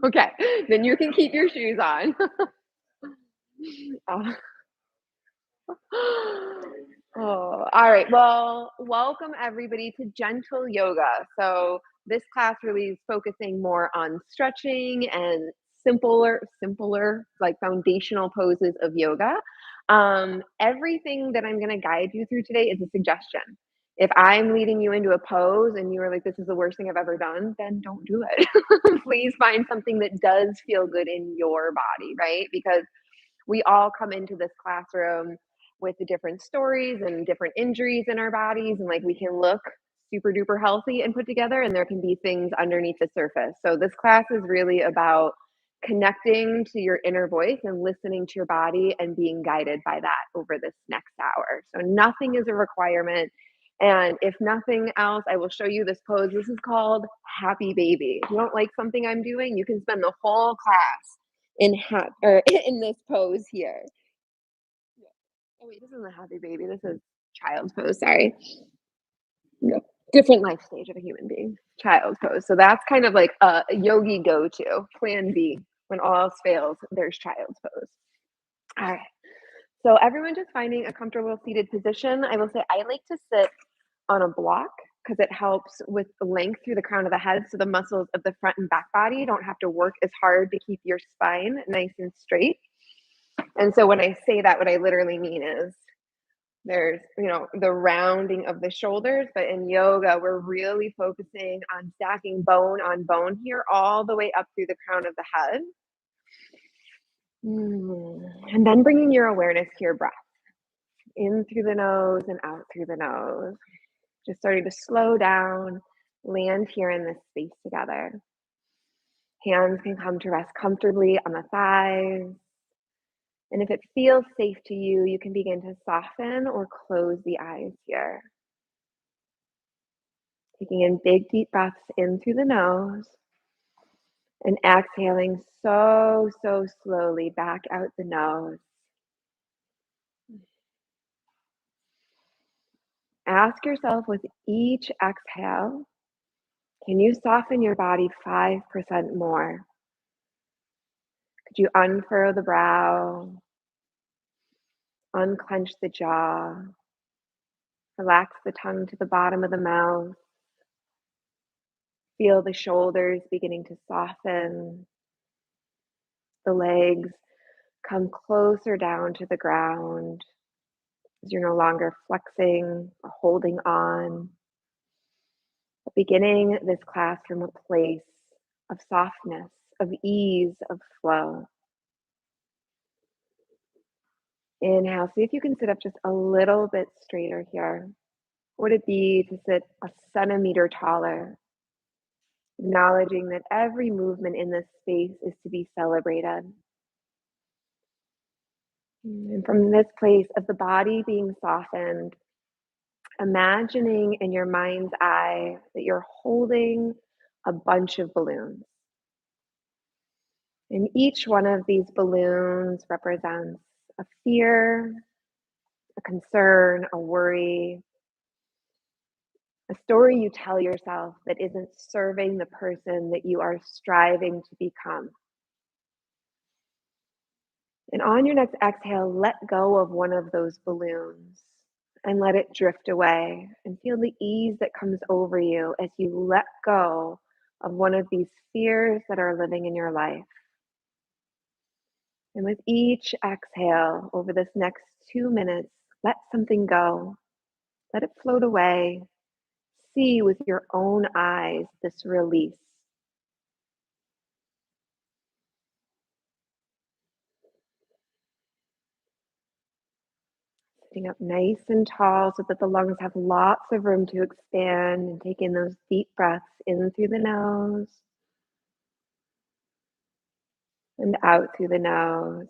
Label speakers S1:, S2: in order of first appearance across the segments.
S1: Okay, then you can keep your shoes on. Uh, Oh, all right. Well, welcome everybody to Gentle Yoga. So this class really is focusing more on stretching and simpler, like foundational poses of yoga. Everything that I'm going to guide you through today is a suggestion. If I'm leading you into a pose and you are like, this is the worst thing I've ever done, then don't do it. Please find something that does feel good in your body, right? Because we all come into this classroom with the different stories and different injuries in our bodies, and like we can look super duper healthy and put together, and there can be things underneath the surface. So this class is really about connecting to your inner voice and listening to your body and being guided by that over this next hour. So nothing is a requirement. And if nothing else, I will show you this pose. This is called Happy Baby. If you don't like something I'm doing, you can spend the whole class or in this pose here. Yeah. Oh wait, this isn't a happy baby. This is child's pose. Sorry. Yep. Different life stage of a human being. Child's pose. So that's kind of like a yogi go-to. Plan B. When all else fails, there's child's pose. All right. So everyone just finding a comfortable seated position. I will say I like to sit on a block because it helps with the length through the crown of the head so the muscles of the front and back body don't have to work as hard to keep your spine nice and straight. And so when I say that, what I literally mean is there's, the rounding of the shoulders, but in yoga, we're really focusing on stacking bone on bone here, all the way up through the crown of the head. And then bringing your awareness to your breath, in through the nose and out through the nose. Just starting to slow down, land here in this space together. Hands can come to rest comfortably on the thighs. And if it feels safe to you, you can begin to soften or close the eyes here. Taking in big, deep breaths in through the nose and exhaling so slowly back out the nose. Ask yourself with each exhale, can you soften your body 5% more? Could you unfurrow the brow, unclench the jaw, relax the tongue to the bottom of the mouth? Feel the shoulders beginning to soften, the legs come closer down to the ground as you're no longer flexing or holding on, but beginning this class from a place of softness, of ease, of flow. Inhale, see if you can sit up just a little bit straighter here. What would it be to sit a centimeter taller? Acknowledging that every movement in this space is to be celebrated. And from this place of the body being softened, imagining in your mind's eye that you're holding a bunch of balloons. And each one of these balloons represents a fear, a concern, a worry, a story you tell yourself that isn't serving the person that you are striving to become. And on your next exhale, let go of one of those balloons and let it drift away and feel the ease that comes over you as you let go of one of these fears that are living in your life. And with each exhale over this next 2 minutes, let something go. Let it float away. See with your own eyes this release. Sitting up nice and tall so that the lungs have lots of room to expand and take in those deep breaths in through the nose and out through the nose.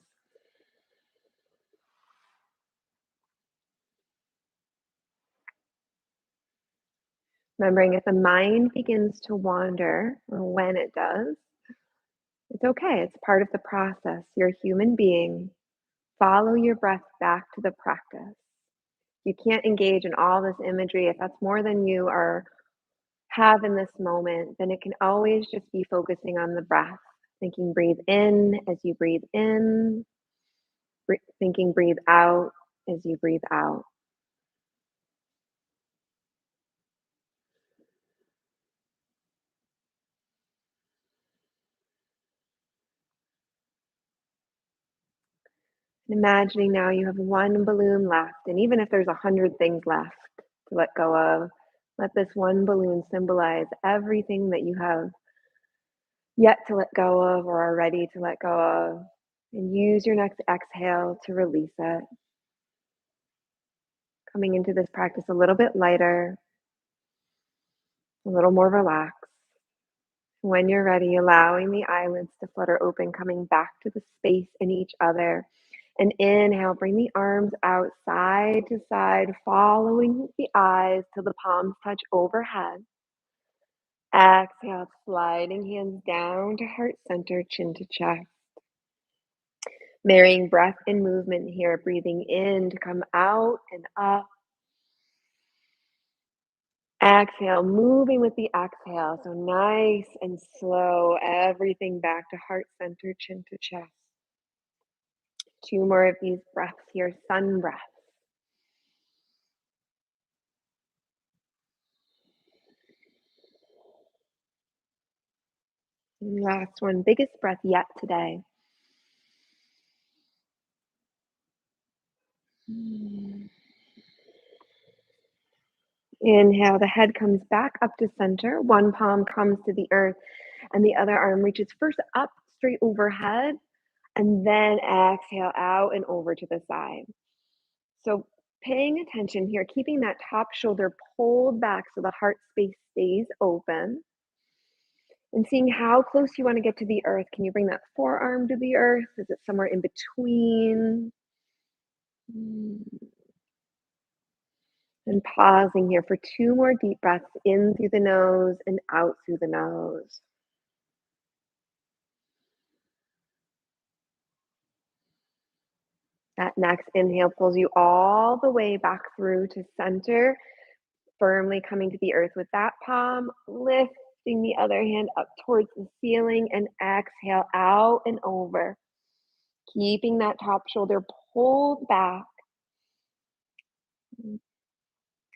S1: Remembering if the mind begins to wander, or when it does, it's okay. It's part of the process. You're a human being. Follow your breath back to the practice. You can't engage in all this imagery. If that's more than you are have in this moment, then it can always just be focusing on the breath. Thinking breathe in as you breathe in, thinking breathe out as you breathe out. Imagining now you have one balloon left, and even if there's 100 things left to let go of, let this one balloon symbolize everything that you have yet to let go of or are ready to let go of. And use your next exhale to release it. Coming into this practice a little bit lighter, a little more relaxed. When you're ready, allowing the eyelids to flutter open, coming back to the space in each other. And inhale, bring the arms out side to side, following the eyes till the palms touch overhead. Exhale, sliding hands down to heart center, chin to chest. Marrying breath and movement here, breathing in to come out and up. Exhale, moving with the exhale. So nice and slow, everything back to heart center, chin to chest. Two more of these breaths here, sun breath. And last one, biggest breath yet today. Inhale, the head comes back up to center. One palm comes to the earth, and the other arm reaches first up straight overhead, and then exhale out and over to the side. So paying attention here, keeping that top shoulder pulled back so the heart space stays open, and seeing how close you want to get to the earth. Can you bring that forearm to the earth? Is it somewhere in between? Mm. And pausing here for two more deep breaths in through the nose and out through the nose. That next inhale pulls you all the way back through to center, firmly coming to the earth with that palm, lifting the other hand up towards the ceiling, and exhale out and over. Keeping that top shoulder pulled back.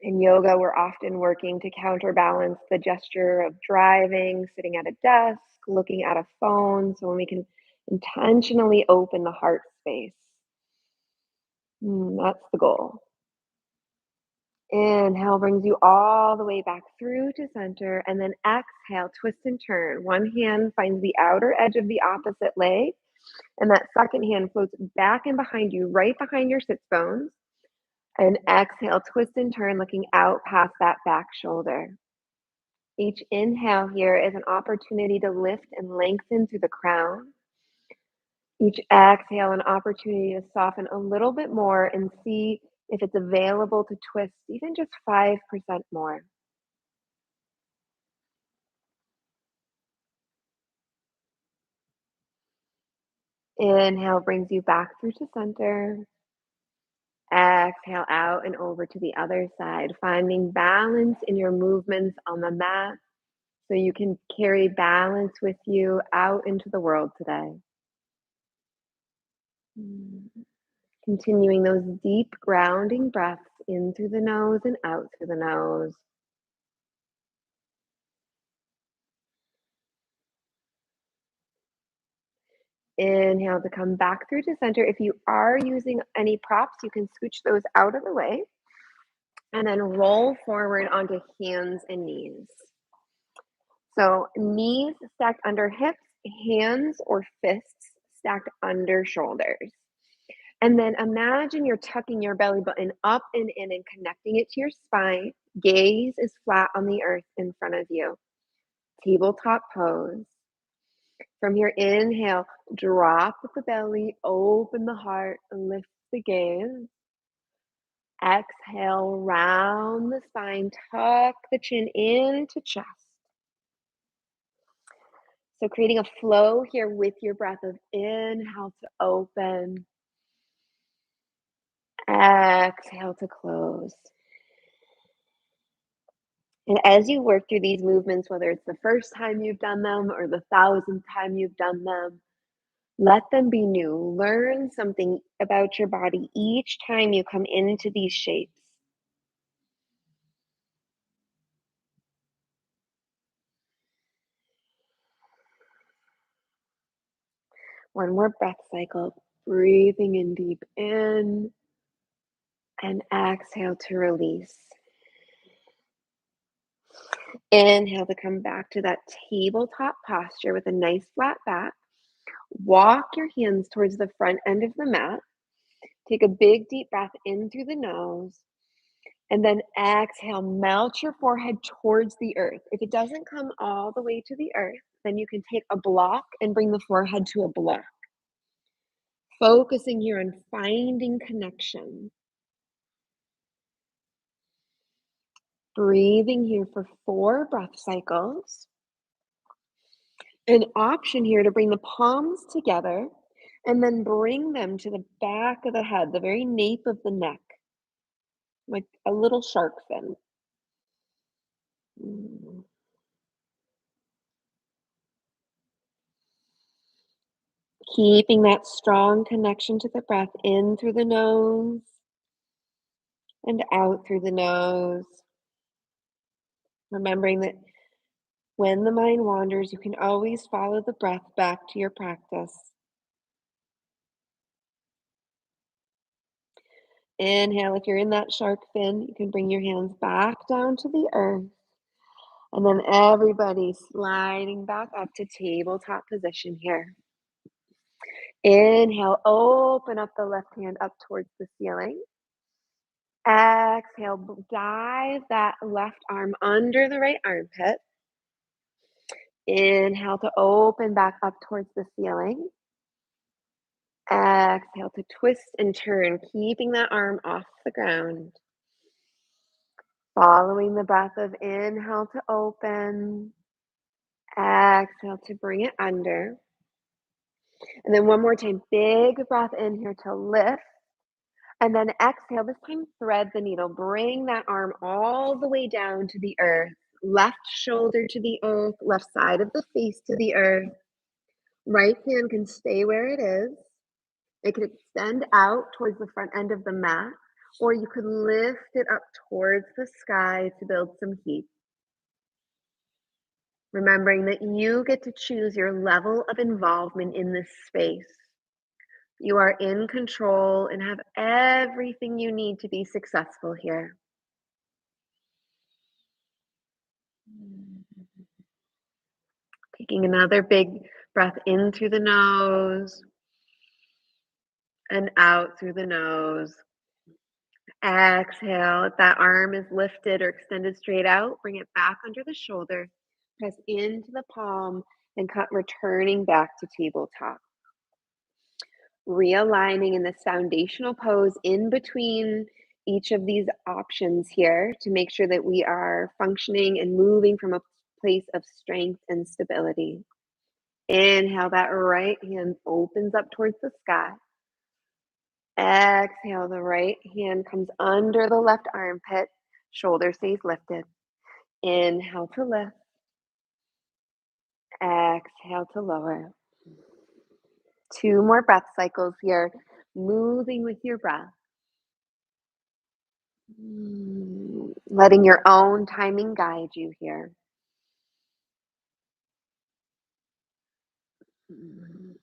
S1: In yoga, we're often working to counterbalance the gesture of driving, sitting at a desk, looking at a phone. So when we can intentionally open the heart space, that's the goal. Inhale brings you all the way back through to center, and then exhale, twist and turn. One hand finds the outer edge of the opposite leg, and that second hand floats back and behind you, right behind your sits bones. And exhale, twist and turn, looking out past that back shoulder. Each inhale here is an opportunity to lift and lengthen through the crown. Each exhale, an opportunity to soften a little bit more and see if it's available to twist even just 5% more. Inhale brings you back through to center. Exhale out and over to the other side, finding balance in your movements on the mat so you can carry balance with you out into the world today. Mm. Continuing those deep grounding breaths in through the nose and out through the nose. Inhale to come back through to center. If you are using any props, you can scooch those out of the way and then roll forward onto hands and knees. So knees stacked under hips, hands or fists stacked under shoulders. And then imagine you're tucking your belly button up and in and connecting it to your spine. Gaze is flat on the earth in front of you. Tabletop pose. From here, inhale, drop the belly, open the heart, lift the gaze. Exhale, round the spine, tuck the chin into chest. So creating a flow here with your breath of inhale to open, exhale to close. And as you work through these movements, whether it's the first time you've done them or the thousandth time you've done them, let them be new. Learn something about your body each time you come into these shapes. One more breath cycle, breathing in deep in and exhale to release. Inhale to come back to that tabletop posture with a nice flat back. Walk your hands towards the front end of the mat. Take a big deep breath in through the nose. And then exhale, melt your forehead towards the earth. If it doesn't come all the way to the earth, then you can take a block and bring the forehead to a block. Focusing here on finding connection. Breathing here for 4 breath cycles. An option here to bring the palms together and then bring them to the back of the head, the very nape of the neck, like a little shark fin. Mm. Keeping that strong connection to the breath in through the nose and out through the nose. Remembering that when the mind wanders, you can always follow the breath back to your practice. Inhale, if you're in that shark fin, you can bring your hands back down to the earth. And then everybody sliding back up to tabletop position here. Inhale, open up the left hand up towards the ceiling. Exhale, dive that left arm under the right armpit. Inhale to open back up towards the ceiling. Exhale to twist and turn, keeping that arm off the ground. Following the breath of inhale to open. Exhale to bring it under. And then one more time, big breath in here to lift. And then exhale, this time thread the needle. Bring that arm all the way down to the earth. Left shoulder to the earth, left side of the face to the earth. Right hand can stay where it is. It could extend out towards the front end of the mat, or you could lift it up towards the sky to build some heat. Remembering that you get to choose your level of involvement in this space. You are in control and have everything you need to be successful here. Taking another big breath in through the nose and out through the nose. Exhale. If that arm is lifted or extended straight out, bring it back under the shoulder. Press into the palm and returning back to tabletop. Realigning in this foundational pose in between each of these options here to make sure that we are functioning and moving from a place of strength and stability. Inhale, that right hand opens up towards the sky. Exhale, the right hand comes under the left armpit, shoulder stays lifted. Inhale to lift. Exhale to lower. 2 more breath cycles here, moving with your breath. Letting your own timing guide you here. Mm.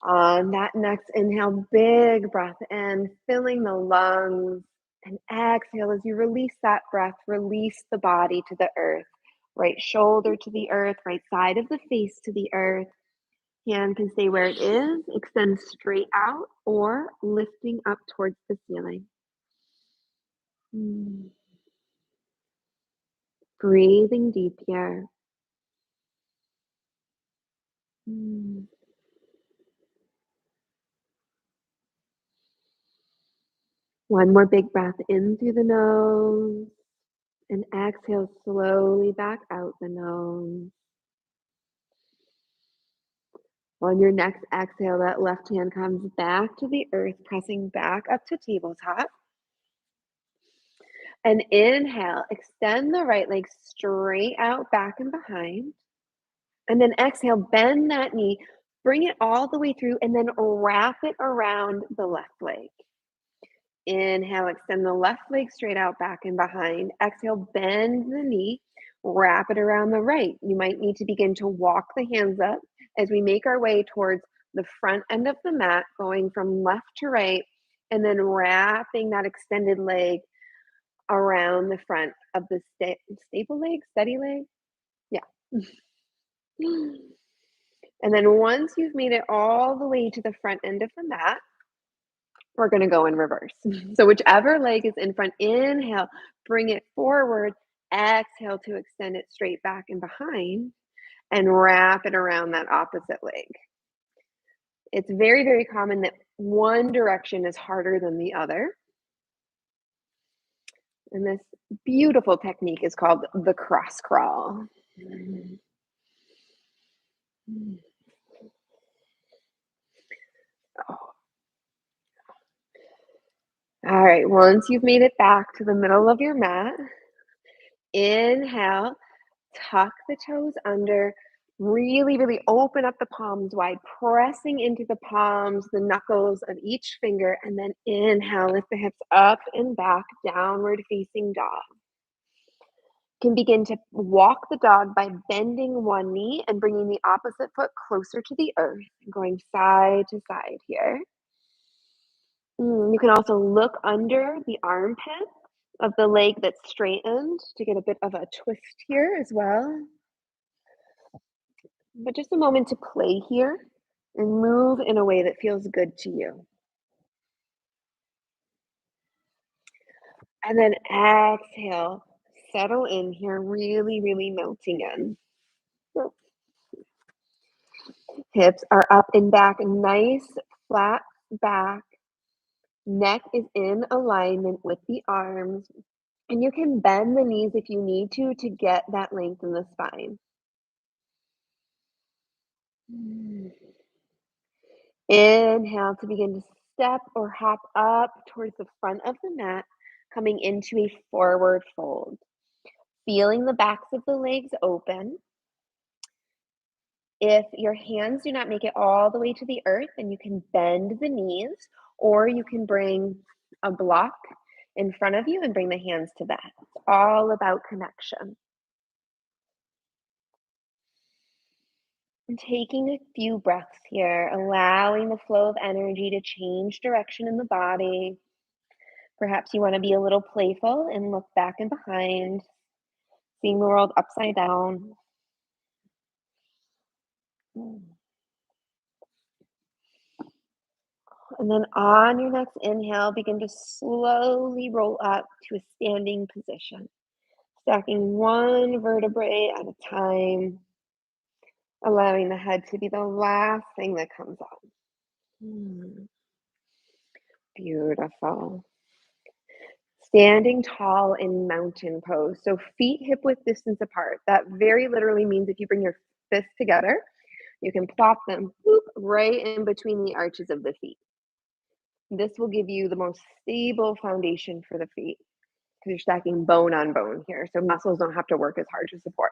S1: On that next inhale, big breath in, filling the lungs. And exhale as you release that breath, release the body to the earth. Right shoulder to the earth, right side of the face to the earth. Hand can stay where it is, extend straight out, or lifting up towards the ceiling. Mm. Breathing deep here. Mm. One more big breath in through the nose and exhale slowly back out the nose. On your next exhale, that left hand comes back to the earth, pressing back up to tabletop. And inhale, extend the right leg straight out, back and behind. And then exhale, bend that knee, bring it all the way through, and then wrap it around the left leg. Inhale, extend the left leg straight out, back and behind. Exhale, bend the knee, wrap it around the right. You might need to begin to walk the hands up as we make our way towards the front end of the mat, going from left to right, and then wrapping that extended leg around the front of the staple leg, steady leg. Yeah. And then once you've made it all the way to the front end of the mat, we're going to go in reverse. So whichever leg is in front, inhale, bring it forward, exhale to extend it straight back and behind, and wrap it around that opposite leg. It's very, very common that one direction is harder than the other. And this beautiful technique is called the cross crawl. All right, once you've made it back to the middle of your mat, inhale, tuck the toes under, really, really open up the palms wide, pressing into the palms, the knuckles of each finger, and then inhale, lift the hips up and back, downward facing dog. You can begin to walk the dog by bending one knee and bringing the opposite foot closer to the earth, going side to side here. You can also look under the armpit of the leg that's straightened to get a bit of a twist here as well. But just a moment to play here and move in a way that feels good to you. And then exhale, settle in here, really, really melting in. Hips are up and back, nice flat back. Neck is in alignment with the arms. And you can bend the knees if you need to get that length in the spine. Inhale to begin to step or hop up towards the front of the mat, coming into a forward fold. Feeling the backs of the legs open. If your hands do not make it all the way to the earth, then you can bend the knees, or you can bring a block in front of you and bring the hands to that. It's all about connection. And taking a few breaths here, allowing the flow of energy to change direction in the body. Perhaps you want to be a little playful and look back and behind, seeing the world upside down. And then on your next inhale, begin to slowly roll up to a standing position, stacking one vertebrae at a time, allowing the head to be the last thing that comes up. Beautiful. Standing tall in mountain pose. So feet hip width distance apart. That very literally means if you bring your fists together, you can plop them right in between the arches of the feet. This will give you the most stable foundation for the feet because you're stacking bone on bone here. So muscles don't have to work as hard to support.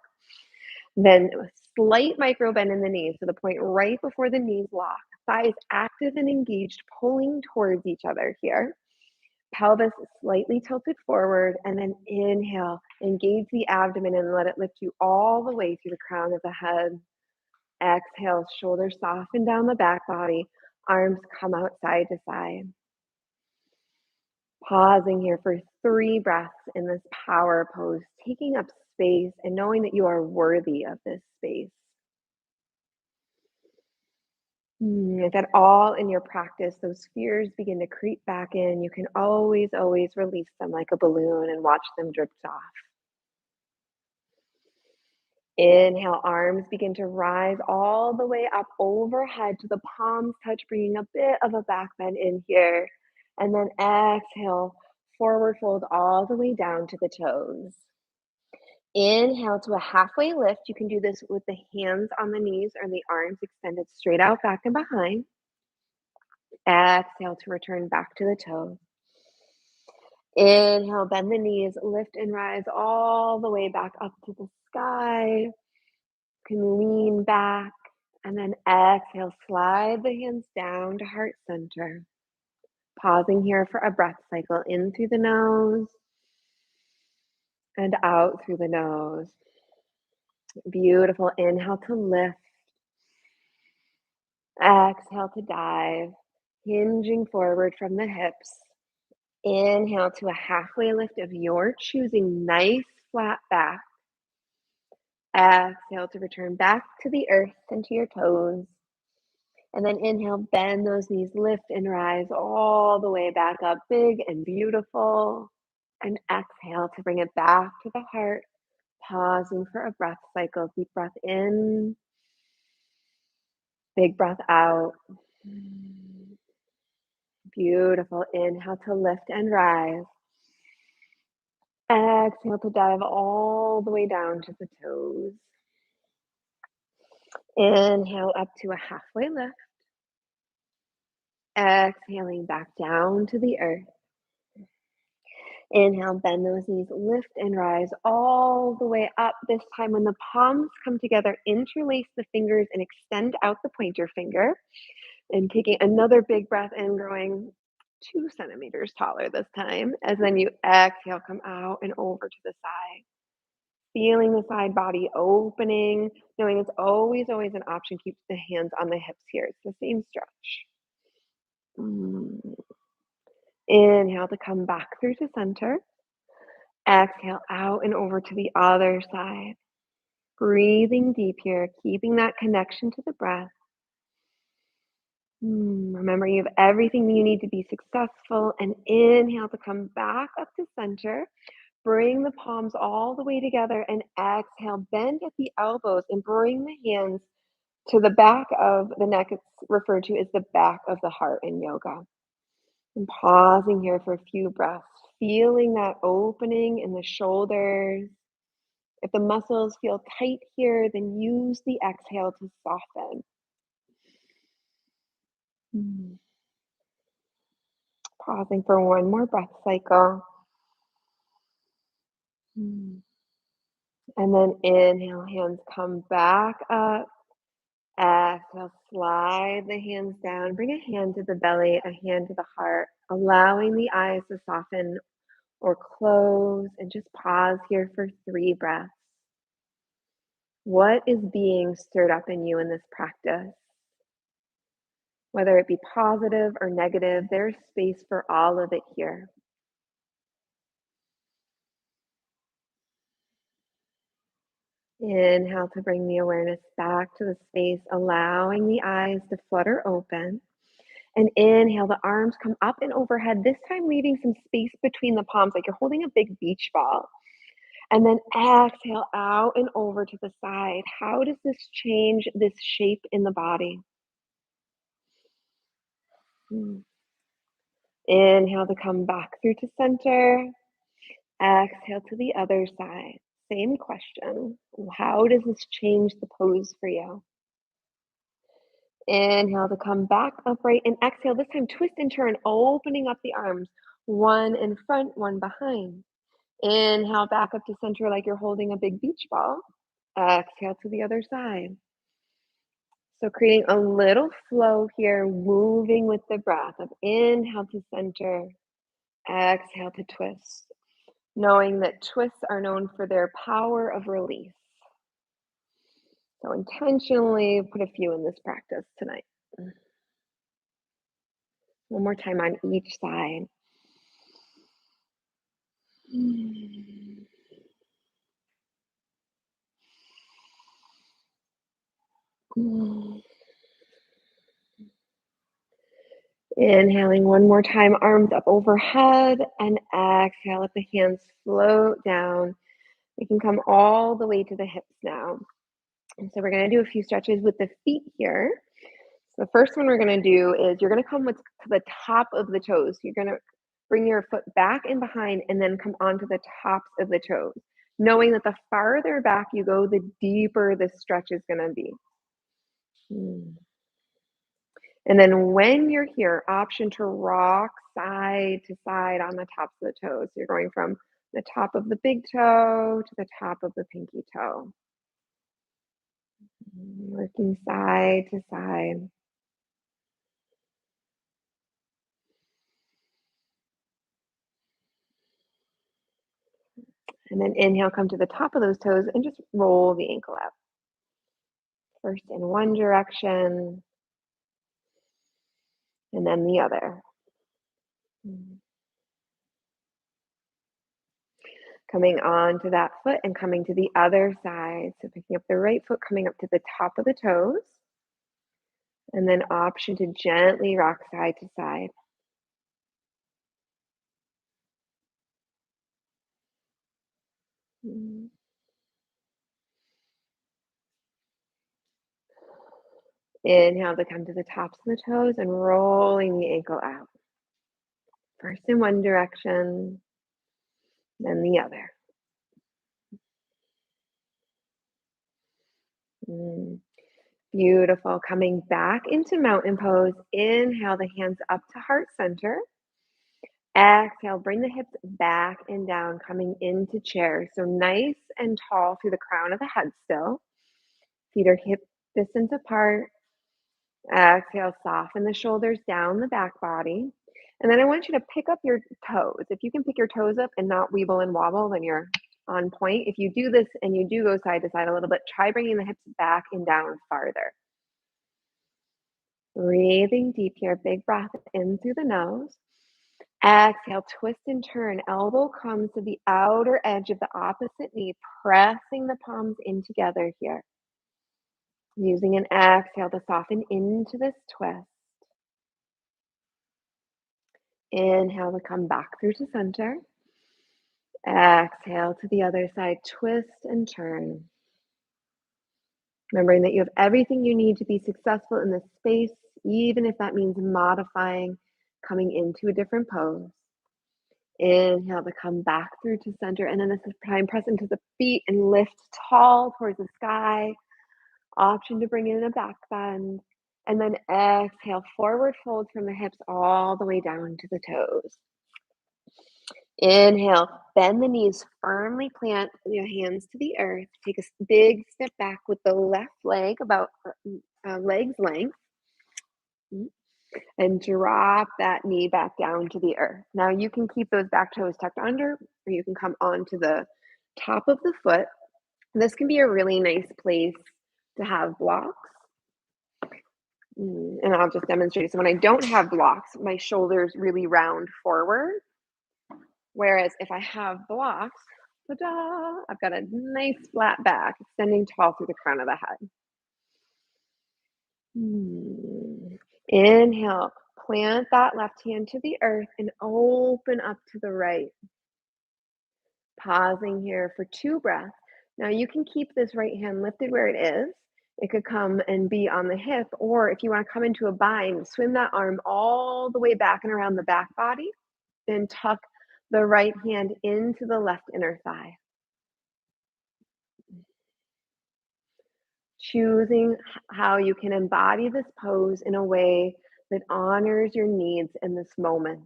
S1: Then a slight micro bend in the knees to the point right before the knees lock. Thighs active and engaged, pulling towards each other here. Pelvis slightly tilted forward, and then inhale, engage the abdomen and let it lift you all the way through the crown of the head. Exhale, shoulders soften down the back body, arms come out side to side. Pausing here for 3 breaths in this power pose, taking up space and knowing that you are worthy of this space. If at all in your practice those fears begin to creep back in, you can always, always release them like a balloon and watch them drift off. Inhale, arms begin to rise all the way up overhead to the palms touch, bringing a bit of a back bend in here. And then exhale, forward fold all the way down to the toes. Inhale to a halfway lift. You can do this with the hands on the knees or the arms extended straight out, back and behind. Exhale to return back to the toes. Inhale, bend the knees, lift and rise all the way back up to the sky. You can lean back, and then exhale, slide the hands down to heart center. Pausing here for a breath cycle in through the nose and out through the nose. Beautiful. Inhale to lift. Exhale to dive, hinging forward from the hips. Inhale to a halfway lift of your choosing, nice flat back. Exhale to return back to the earth and to your toes. And then inhale, bend those knees, lift and rise all the way back up, big and beautiful. And exhale to bring it back to the heart, pausing for a breath cycle. Deep breath in, big breath out. Beautiful. Inhale to lift and rise. Exhale to dive all the way down to the toes. Inhale up to a halfway lift. Exhaling back down to the earth. Inhale, bend those knees, lift and rise all the way up. This time when the palms come together, interlace the fingers and extend out the pointer finger. And taking another big breath in, growing 2 centimeters taller this time. As then you exhale, come out and over to the side. Feeling the side body opening, knowing it's always an option. Keep the hands on the hips here. It's the same stretch. Inhale to come back through to center. Exhale out and over to the other side. Breathing deep here, keeping that connection to the breath. Remember, you have everything you need to be successful. And inhale to come back up to center. Bring the palms all the way together and exhale, bend at the elbows and bring the hands to the back of the neck. It's referred to as the back of the heart in yoga. And pausing here for a few breaths, feeling that opening in the shoulders. If the muscles feel tight here, then use the exhale to soften. Pausing for one more breath cycle. And then inhale, hands come back up. Exhale, slide the hands down. Bring a hand to the belly, a hand to the heart, allowing the eyes to soften or close, and just pause here for 3 breaths. What is being stirred up in you in this practice? Whether it be positive or negative, there's space for all of it here. Inhale to bring the awareness back to the space, allowing the eyes to flutter open. And inhale, the arms come up and overhead, this time leaving some space between the palms, like you're holding a big beach ball. And then exhale out and over to the side. How does this change this shape in the body? Inhale to come back through to center. Exhale to the other side. Same question. How does this change the pose for you? Inhale to come back upright and exhale. This time, twist and turn, opening up the arms. One in front, one behind. Inhale back up to center like you're holding a big beach ball. Exhale to the other side. So creating a little flow here, moving with the breath of inhale to center, exhale to twist. Knowing that twists are known for their power of release. So intentionally put a few in this practice tonight. One more time on each side. Inhaling one more time, arms up overhead, and exhale, let the hands float down. We can come all the way to the hips now. And so we're going to do a few stretches with the feet here. So the first one we're going to do is you're going to come to the top of the toes. You're going to bring your foot back and behind and then come onto the tops of the toes, knowing that the farther back you go, the deeper the stretch is going to be. And then when you're here, option to rock side to side on the tops of the toes. You're going from the top of the big toe to the top of the pinky toe. Working side to side. And then inhale, come to the top of those toes and just roll the ankle out. First in one direction and then the other. Mm. Coming on to that foot and coming to the other side. So picking up the right foot, coming up to the top of the toes, and then option to gently rock side to side. Mm. Inhale to come to the tops of the toes and rolling the ankle out. First in one direction, then the other. Mm. Beautiful. Coming back into mountain pose. Inhale the hands up to heart center. Exhale, bring the hips back and down, coming into chair. So nice and tall through the crown of the head still. Feet are hip distance apart. Exhale, soften the shoulders down the back body. And then I want you to pick up your toes. If you can pick your toes up and not weeble and wobble, then you're on point. If you do this and you do go side to side a little bit, try bringing the hips back and down farther. Breathing deep here, big breath in through the nose. Exhale, twist and turn. Elbow comes to the outer edge of the opposite knee, pressing the palms in together here. Using an exhale to soften into this twist. Inhale to come back through to center. Exhale to the other side, twist and turn. Remembering that you have everything you need to be successful in this space, even if that means modifying, coming into a different pose. Inhale to come back through to center, and then this is time press into the feet and lift tall towards the sky. Option to bring in a back bend, and then exhale, forward fold from the hips all the way down to the toes. Inhale, bend the knees, firmly plant your hands to the earth. Take a big step back with the left leg about leg's length. Mm. And drop that knee back down to the earth. Now you can keep those back toes tucked under, or you can come onto the top of the foot. This can be a really nice place to have blocks. And I'll just demonstrate. So when I don't have blocks, my shoulders really round forward. Whereas if I have blocks, ta-da, I've got a nice flat back, extending tall through the crown of the head. Inhale, plant that left hand to the earth and open up to the right. Pausing here for 2 breaths. Now you can keep this right hand lifted where it is. It could come and be on the hip, or if you want to come into a bind, swim that arm all the way back and around the back body, then tuck the right hand into the left inner thigh. Choosing how you can embody this pose in a way that honors your needs in this moment.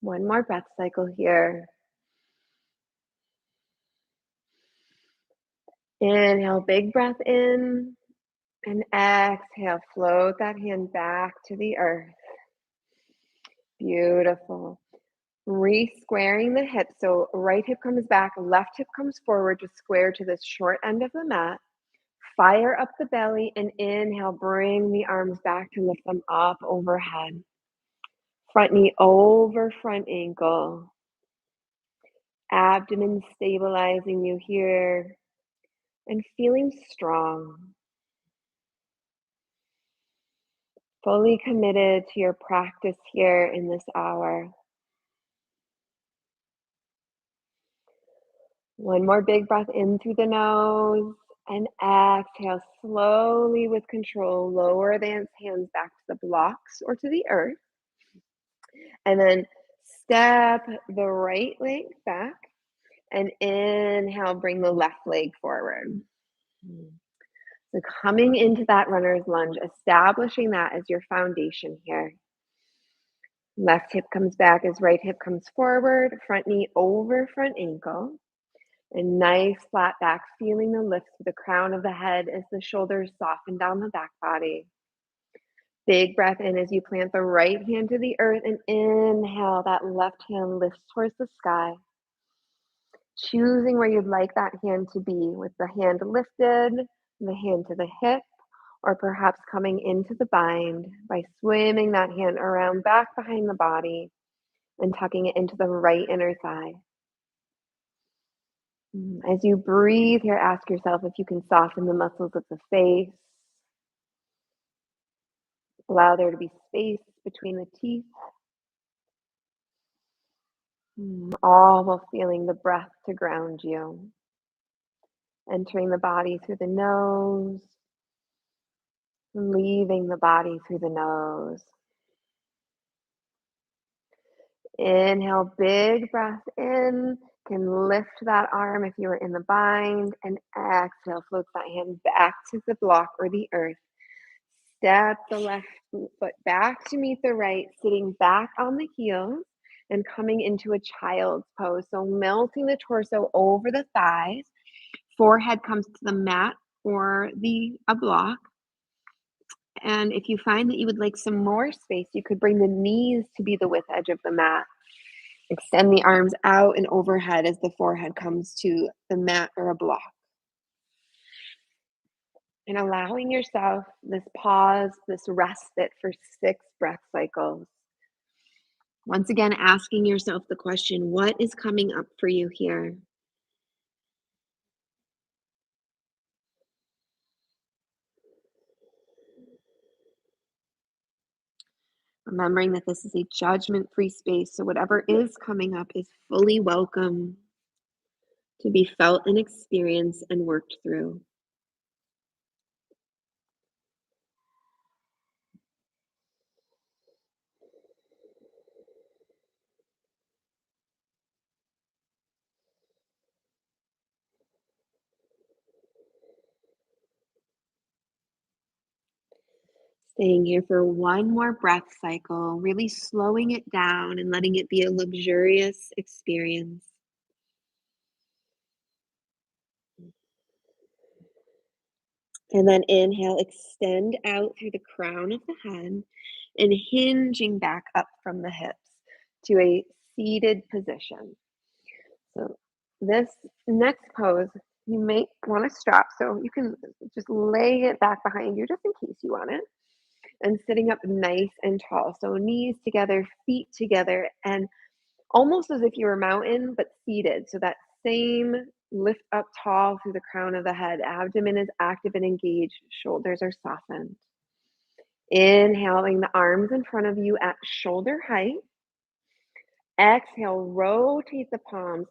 S1: One more breath cycle here. Inhale, big breath in, and exhale, float that hand back to the earth. Beautiful. Re-squaring the hips. So right hip comes back, left hip comes forward to square to the short end of the mat. Fire up the belly and inhale, bring the arms back to lift them up overhead. Front knee over front ankle. Abdomen stabilizing you here and feeling strong. Fully committed to your practice here in this hour. One more big breath in through the nose and exhale slowly with control. Lower the hands back to the blocks or to the earth. And then step the right leg back and inhale, bring the left leg forward. So coming into that runner's lunge, establishing that as your foundation here. Left hip comes back as right hip comes forward, front knee over front ankle. And nice flat back, feeling the lift to the crown of the head as the shoulders soften down the back body. Big breath in as you plant the right hand to the earth and inhale, that left hand lifts towards the sky. Choosing where you'd like that hand to be, with the hand lifted, the hand to the hip, or perhaps coming into the bind by swimming that hand around back behind the body and tucking it into the right inner thigh. As you breathe here, ask yourself if you can soften the muscles of the face. Allow there to be space between the teeth. All while feeling the breath to ground you. Entering the body through the nose, leaving the body through the nose. Inhale, big breath in. Can lift that arm if you were in the bind, and exhale, float that hand back to the block or the earth. Step the left foot back to meet the right, sitting back on the heels and coming into a child's pose. So melting the torso over the thighs, forehead comes to the mat or a block. And if you find that you would like some more space, you could bring the knees to be the width edge of the mat. Extend the arms out and overhead as the forehead comes to the mat or a block. And allowing yourself this pause, this respite for 6 breath cycles. Once again, asking yourself the question, what is coming up for you here? Remembering that this is a judgment-free space, so whatever is coming up is fully welcome to be felt and experienced and worked through. Staying here for one more breath cycle, really slowing it down and letting it be a luxurious experience. And then inhale, extend out through the crown of the head and hinging back up from the hips to a seated position. So this next pose, you may want to strap, so you can just lay it back behind you just in case you want it. And sitting up nice and tall. So knees together, feet together, and almost as if you were mountain, but seated. So that same lift up tall through the crown of the head. Abdomen is active and engaged. Shoulders are softened. Inhaling the arms in front of you at shoulder height. Exhale, rotate the palms.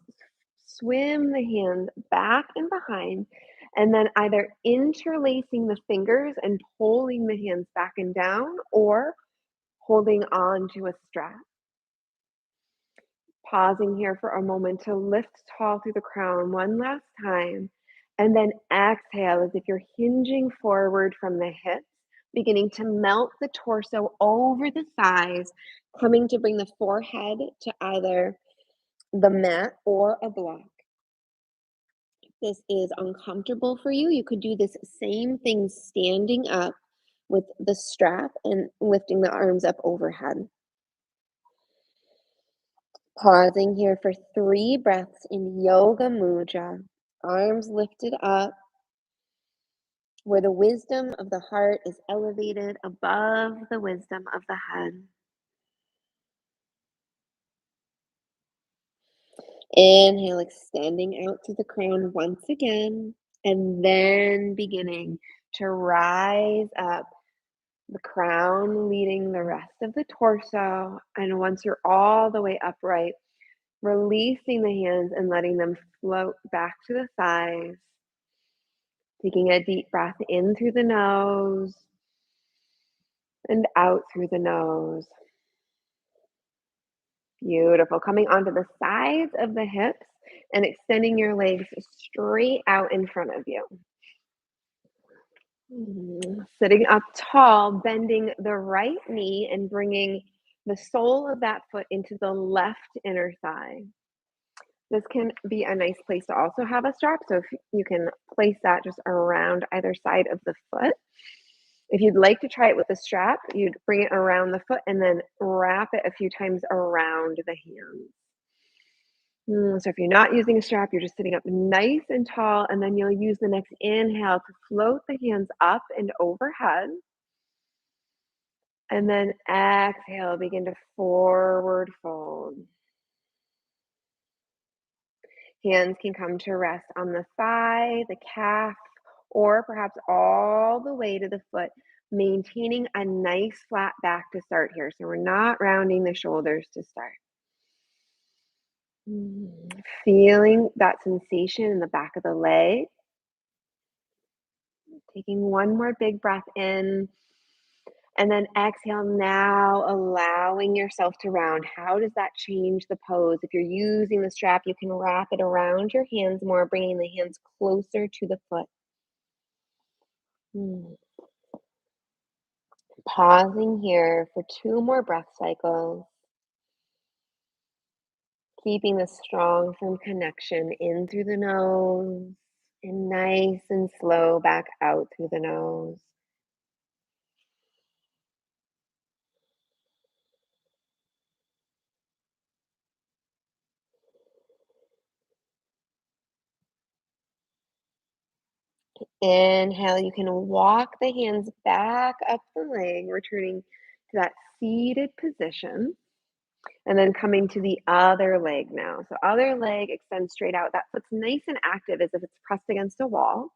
S1: Swim the hands back and behind. And then either interlacing the fingers and pulling the hands back and down, or holding on to a strap. Pausing here for a moment to lift tall through the crown one last time, and then exhale as if you're hinging forward from the hips, beginning to melt the torso over the thighs, coming to bring the forehead to either the mat or a block. If this is uncomfortable for you, you could do this same thing standing up with the strap and lifting the arms up overhead. Pausing here for 3 breaths in Yoga Mudra. Arms lifted up, where the wisdom of the heart is elevated above the wisdom of the head. Inhale, extending out through the crown once again, and then beginning to rise up, the crown leading the rest of the torso. And once you're all the way upright, releasing the hands and letting them float back to the thighs. Taking a deep breath in through the nose and out through the nose. Beautiful. Coming onto the sides of the hips and extending your legs straight out in front of you. Sitting up tall, bending the right knee and bringing the sole of that foot into the left inner thigh. This can be a nice place to also have a strap, so if you can place that just around either side of the foot. If you'd like to try it with a strap, you'd bring it around the foot and then wrap it a few times around the hands. So if you're not using a strap, you're just sitting up nice and tall, and then you'll use the next inhale to float the hands up and overhead. And then exhale, begin to forward fold. Hands can come to rest on the thigh, the calf, or perhaps all the way to the foot, maintaining a nice flat back to start here. So we're not rounding the shoulders to start. Feeling that sensation in the back of the leg. Taking one more big breath in. And then exhale, now allowing yourself to round. How does that change the pose? If you're using the strap, you can wrap it around your hands more, bringing the hands closer to the foot. Hmm. Pausing here for two more breath cycles. Keeping the strong, firm connection in through the nose and nice and slow back out through the nose. Inhale, you can walk the hands back up the leg, returning to that seated position, and then coming to the other leg now. So, other leg extends straight out. That foot's nice and active as if it's pressed against a wall.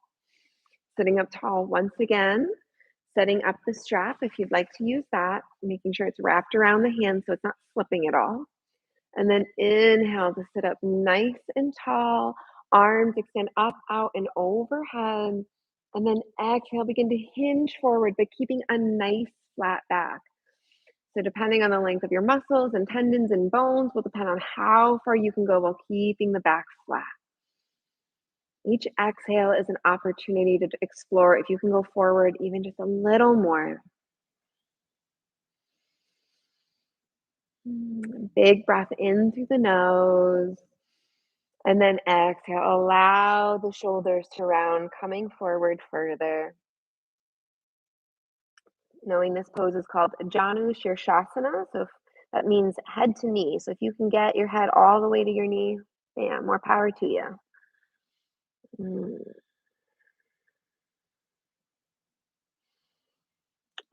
S1: Sitting up tall once again, setting up the strap if you'd like to use that, making sure it's wrapped around the hand so it's not slipping at all. And then inhale to sit up nice and tall. Arms extend up, out, and overhead. And then exhale, begin to hinge forward, but keeping a nice flat back. So, depending on the length of your muscles and tendons and bones, will depend on how far you can go while keeping the back flat. Each exhale is an opportunity to explore if you can go forward even just a little more. Big breath in through the nose. And then exhale, allow the shoulders to round, coming forward further. Knowing this pose is called Janu Shirshasana. So that means head to knee. So if you can get your head all the way to your knee, yeah, more power to you. Mm.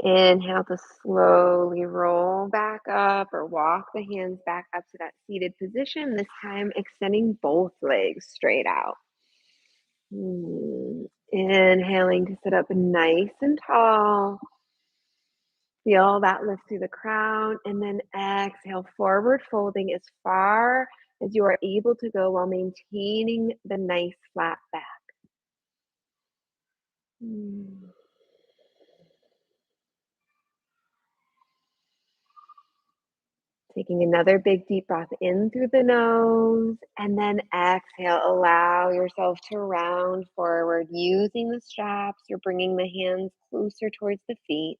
S1: Inhale to slowly roll back up or walk the hands back up to that seated position, this time extending both legs straight out. Inhaling to sit up nice and tall. Feel that lift through the crown, and then exhale, forward folding as far as you are able to go while maintaining the nice flat back. Mm. Taking another big deep breath in through the nose, and then exhale. Allow yourself to round forward using the straps. You're bringing the hands closer towards the feet.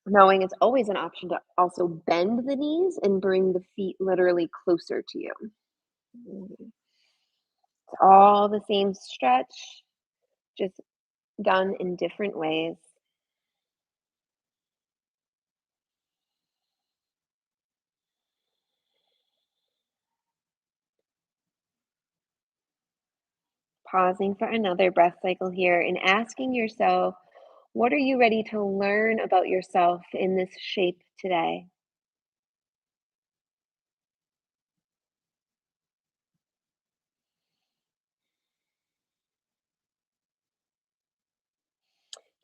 S1: Knowing it's always an option to also bend the knees and bring the feet literally closer to you. Mhm. It's all the same stretch, just done in different ways. Pausing for another breath cycle here and asking yourself, what are you ready to learn about yourself in this shape today?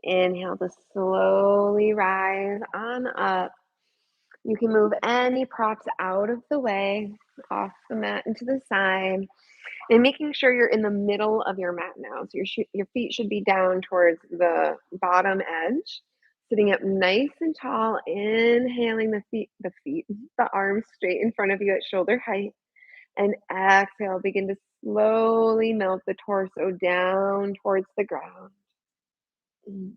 S1: Inhale to slowly rise on up. You can move any props out of the way, off the mat and to the side, and making sure you're in the middle of your mat now. So your feet should be down towards the bottom edge. Sitting up nice and tall, inhaling the arms straight in front of you at shoulder height. And exhale, begin to slowly melt the torso down towards the ground. Mm.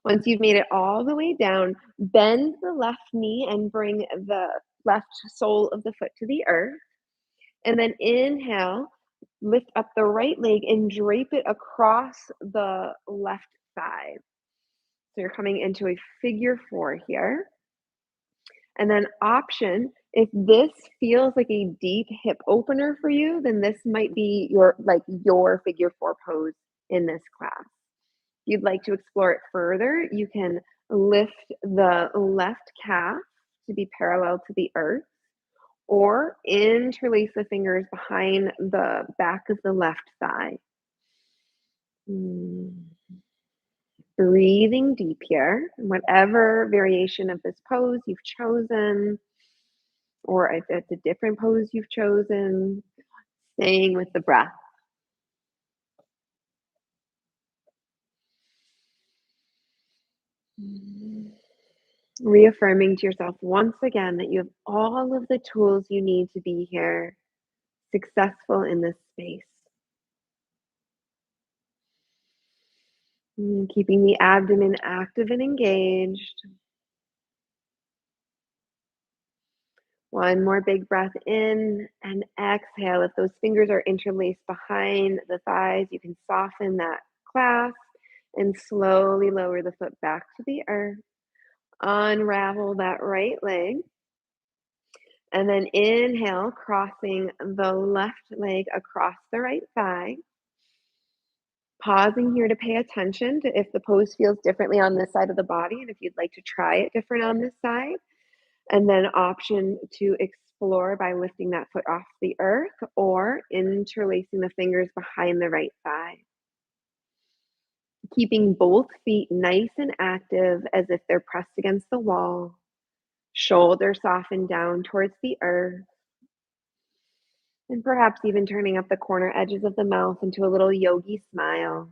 S1: Once you've made it all the way down, bend the left knee and bring the left sole of the foot to the earth. And then inhale, lift up the right leg and drape it across the left thigh. So you're coming into a figure four here. And then option, if this feels like a deep hip opener for you, then this might be your figure four pose in this class. If you'd like to explore it further, you can lift the left calf to be parallel to the earth or interlace the fingers behind the back of the left thigh. Mm. Breathing deep here, whatever variation of this pose you've chosen, or if it's a different pose you've chosen, staying with the breath. Mm. Reaffirming to yourself once again that you have all of the tools you need to be here, successful in this space. Keeping the abdomen active and engaged. One more big breath in and exhale. If those fingers are interlaced behind the thighs, you can soften that clasp and slowly lower the foot back to the earth. Unravel that right leg. And then inhale, crossing the left leg across the right thigh. Pausing here to pay attention to if the pose feels differently on this side of the body and if you'd like to try it different on this side. And then option to explore by lifting that foot off the earth or interlacing the fingers behind the right thigh. Keeping both feet nice and active as if they're pressed against the wall. Shoulders soften down towards the earth. And perhaps even turning up the corner edges of the mouth into a little yogi smile.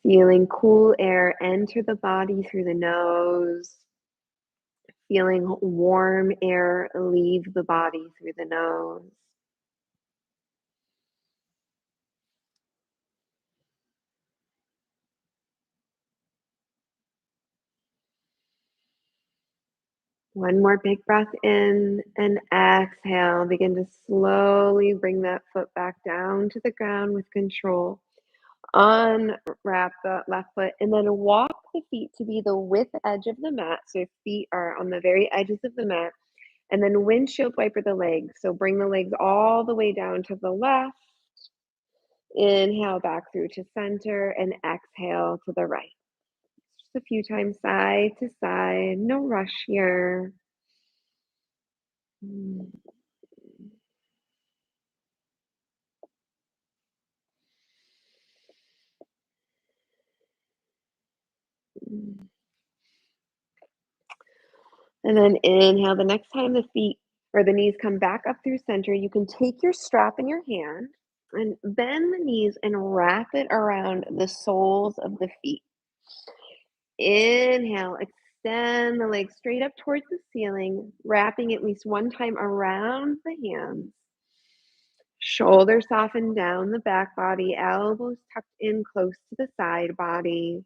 S1: Feeling cool air enter the body through the nose. Feeling warm air leave the body through the nose. One more big breath in and exhale. Begin to slowly bring that foot back down to the ground with control. Unwrap the left foot and then walk the feet to be the width edge of the mat. So your feet are on the very edges of the mat. And then windshield wiper the legs. So bring the legs all the way down to the left. Inhale back through to center and exhale to the right. Just a few times side to side. No rush here. Mm. And then inhale. The next time the feet or the knees come back up through center, you can take your strap in your hand and bend the knees and wrap it around the soles of the feet. Inhale, extend the legs straight up towards the ceiling, wrapping at least one time around the hands. Shoulders soften down the back body, elbows tucked in close to the side body.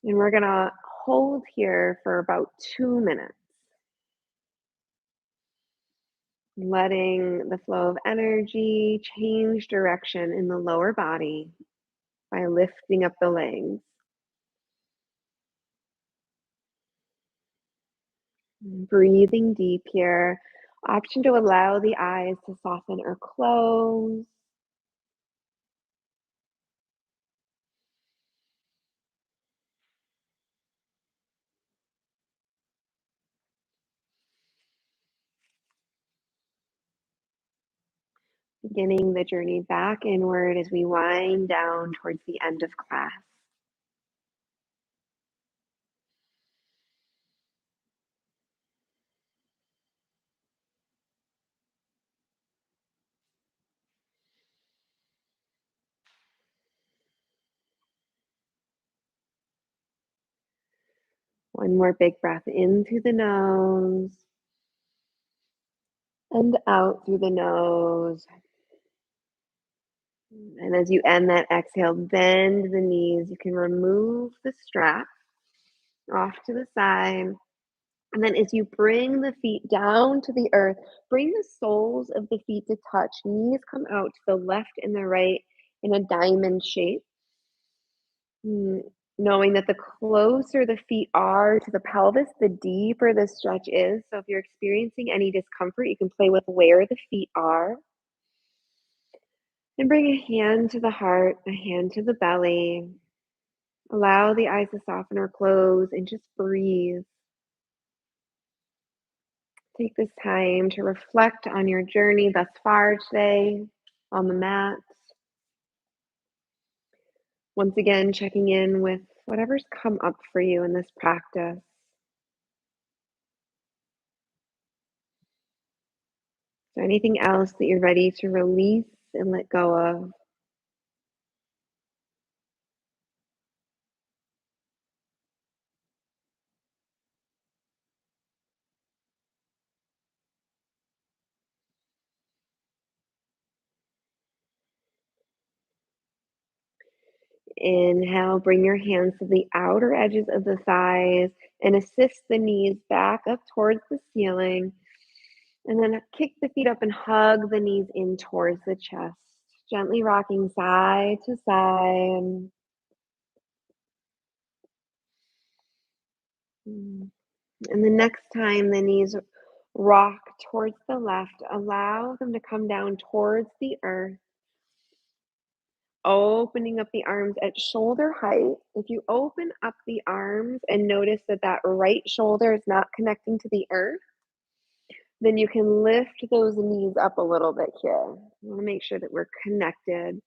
S1: And we're going to hold here for about 2 minutes, letting the flow of energy change direction in the lower body by lifting up the legs. Breathing deep here. Option to allow the eyes to soften or close. Beginning the journey back inward as we wind down towards the end of class. One more big breath in through the nose and out through the nose. And as you end that exhale, bend the knees. You can remove the strap off to the side. And then as you bring the feet down to the earth, bring the soles of the feet to touch. Knees come out to the left and the right in a diamond shape. Mm, Knowing that the closer the feet are to the pelvis, the deeper the stretch is. So if you're experiencing any discomfort, you can play with where the feet are. And bring a hand to the heart, a hand to the belly. Allow the eyes to soften or close and just breathe. Take this time to reflect on your journey thus far today on the mat. Once again, checking in with whatever's come up for you in this practice. Is there anything else that you're ready to release and let go of? Inhale, bring your hands to the outer edges of the thighs and assist the knees back up towards the ceiling. And then kick the feet up and hug the knees in towards the chest, gently rocking side to side. Mm. And the next time the knees rock towards the left, allow them to come down towards the earth, opening up the arms at shoulder height. If you open up the arms and notice that that right shoulder is not connecting to the earth, then you can lift those knees up a little bit here. You want to make sure that we're connected.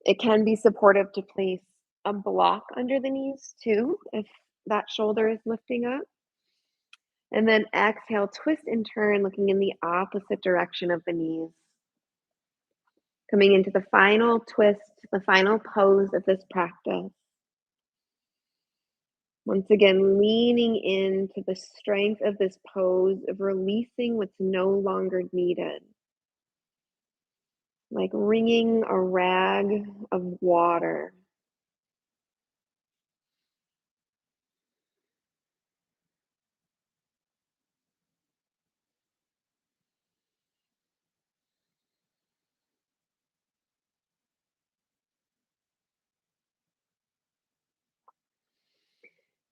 S1: It can be supportive to place a block under the knees too, if that shoulder is lifting up. And then exhale, twist and turn, looking in the opposite direction of the knees. Coming into the final twist, the final pose of this practice. Once again, leaning into the strength of this pose of releasing what's no longer needed. Like wringing a rag of water.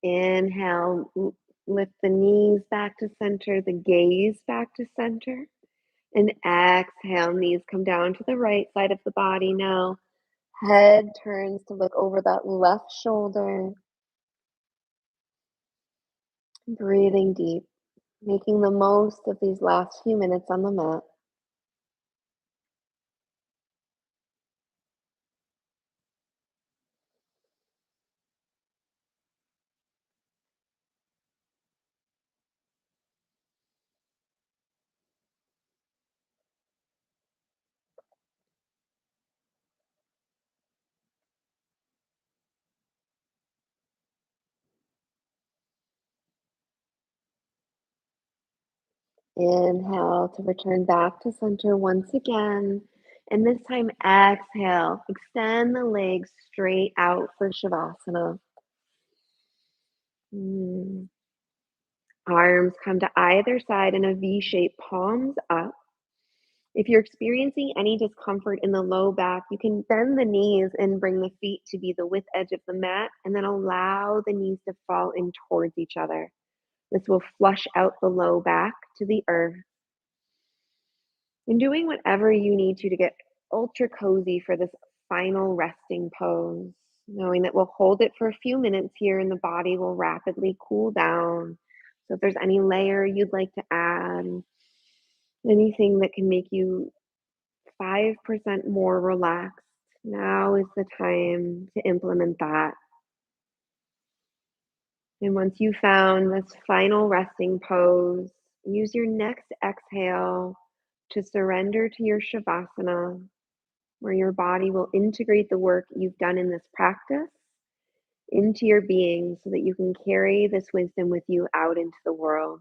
S1: Inhale, lift the knees back to center, the gaze back to center. And exhale, knees come down to the right side of the body now. Head turns to look over that left shoulder. Breathing deep, making the most of these last few minutes on the mat. Inhale to return back to center once again. And this time, exhale, extend the legs straight out for Shavasana. Mm. Arms come to either side in a V shape, palms up. If you're experiencing any discomfort in the low back, you can bend the knees and bring the feet to be the width edge of the mat, and then allow the knees to fall in towards each other. This will flush out the low back to the earth. And doing whatever you need to get ultra cozy for this final resting pose, knowing that we'll hold it for a few minutes here and the body will rapidly cool down. So if there's any layer you'd like to add, anything that can make you 5% more relaxed, now is the time to implement that. And once you found this final resting pose, use your next exhale to surrender to your Shavasana, where your body will integrate the work you've done in this practice into your being so that you can carry this wisdom with you out into the world.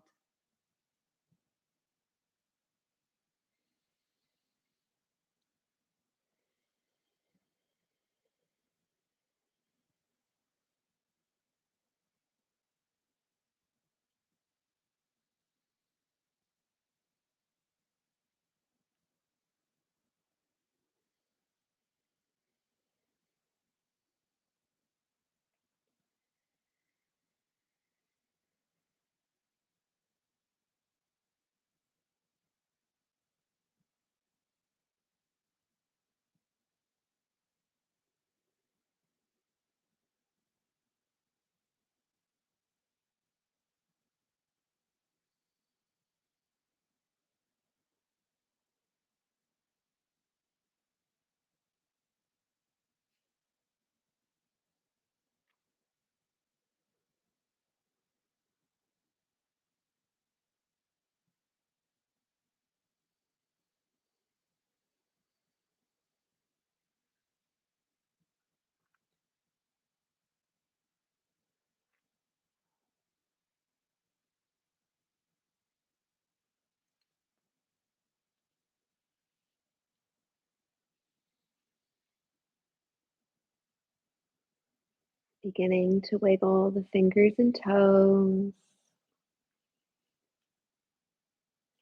S1: Beginning to wiggle the fingers and toes,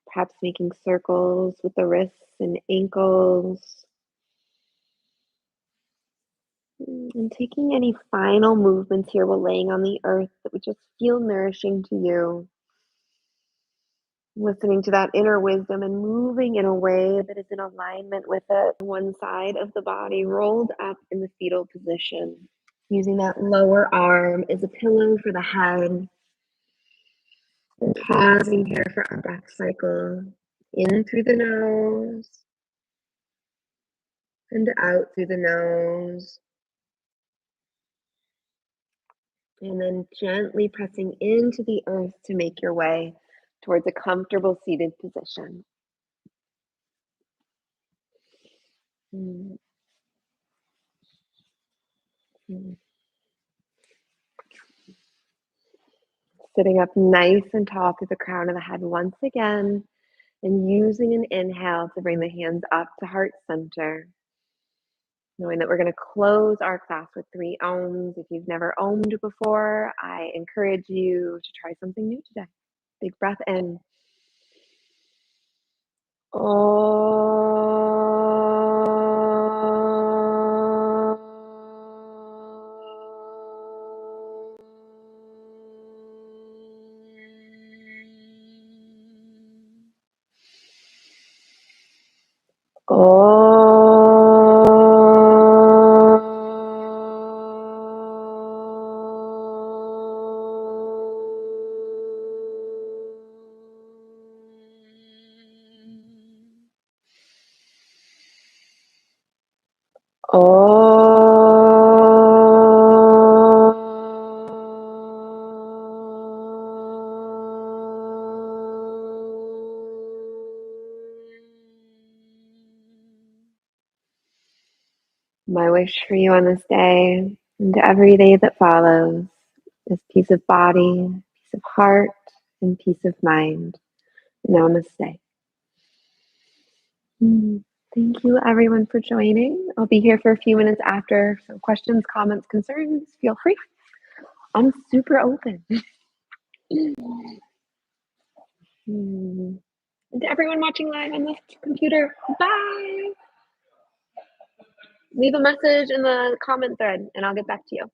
S1: perhaps making circles with the wrists and ankles, and taking any final movements here while laying on the earth that would just feel nourishing to you. Listening to that inner wisdom and moving in a way that is in alignment with it. One side of the body rolled up in the fetal position, using that lower arm as a pillow for the head. And pausing here for our breath cycle. In through the nose and out through the nose. And then gently pressing into the earth to make your way towards a comfortable seated position. Sitting up nice and tall through the crown of the head once again, and using an inhale to bring the hands up to heart center. Knowing that we're going to close our class with 3 ohms. If you've never ohmed before, I encourage you to try something new today. Big breath in. My wish for you on this day and every day that follows is peace of body, peace of heart, and peace of mind. Namaste. Thank you, everyone, for joining. I'll be here for a few minutes after. So questions, comments, concerns, feel free. I'm super open. And to everyone watching live on the computer, bye. Leave a message in the comment thread and I'll get back to you.